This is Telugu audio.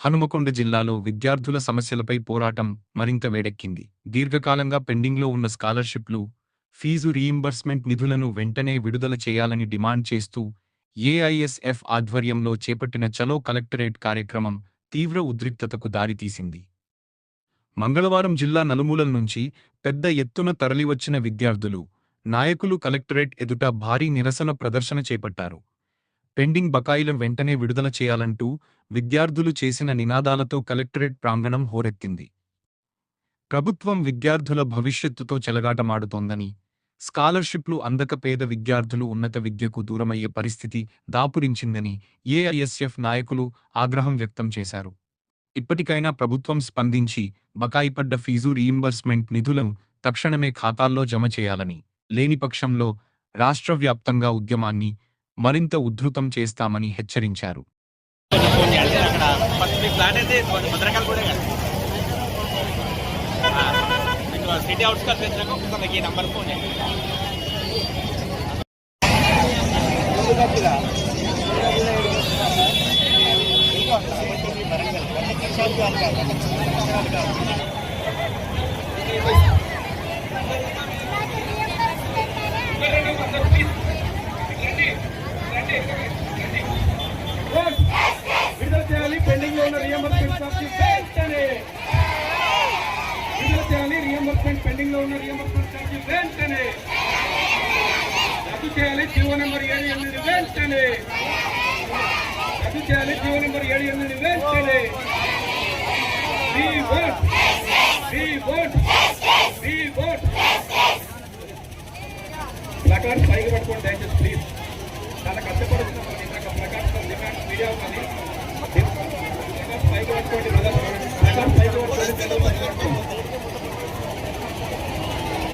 హనుమకొండ జిల్లాలో విద్యార్థుల సమస్యలపై పోరాటం మరింత వేడెక్కింది. దీర్ఘకాలంగా పెండింగ్లో ఉన్న స్కాలర్షిప్లు, ఫీజు రీయింబర్స్మెంట్ నిధులను వెంటనే విడుదల చేయాలని డిమాండ్ చేస్తూ ఏఐఎస్ఎఫ్ ఆధ్వర్యంలో చేపట్టిన చలో కలెక్టరేట్ కార్యక్రమం తీవ్ర ఉద్రిక్తతకు దారితీసింది. మంగళవారం జిల్లా నలుమూలల నుంచి పెద్ద ఎత్తున తరలివచ్చిన విద్యార్థులు, నాయకులు కలెక్టరేట్ ఎదుట భారీ నిరసన ప్రదర్శన చేపట్టారు. పెండింగ్ బకాయిలను వెంటనే విడుదల చేయాలంటూ విద్యార్థులు చేసిన నినాదాలతో కలెక్టరేట్ ప్రాంగణం హోరెత్తింది. ప్రభుత్వం విద్యార్థుల భవిష్యత్తుతో చెలగాటమాడుతోందని, స్కాలర్షిప్లు అందక పేద విద్యార్థులు ఉన్నత విద్యకు దూరమయ్యే పరిస్థితి దాపురించిందని ఏఐఎస్ఎఫ్ నాయకులు ఆగ్రహం వ్యక్తం చేశారు. ఇప్పటికైనా ప్రభుత్వం స్పందించి బకాయిపడ్డ ఫీజు రీయింబర్స్మెంట్ నిధులను తక్షణమే ఖాతాల్లో జమ చేయాలని, లేని పక్షంలో రాష్ట్ర వ్యాప్తంగా ఉద్యమాన్ని మరింత ఉధృతం చేస్తామని హెచ్చరించారు. విడుదల చేయాలి పెండింగ్ లో ఉన్న రీయింబర్స్మెంట్ ఛార్జీస్ వెంటనే విడుదల చేయాలి. రీయింబర్స్మెంట్ పెండింగ్ లో ఉన్న రీయింబర్స్మెంట్ ఛార్జీస్ వెంటనే రద్దు చేయాలి. జీవో నెంబర్ 78 వెంటనే రద్దు చేయాలి. జీవో నెంబర్ 78 వెంటనే ప్లకార్డ్స్ పైకి పట్టుకోండి దయచేసి ప్లీజ్. చాలా కష్టపడుతున్నాం. ప్లకార్డ్స్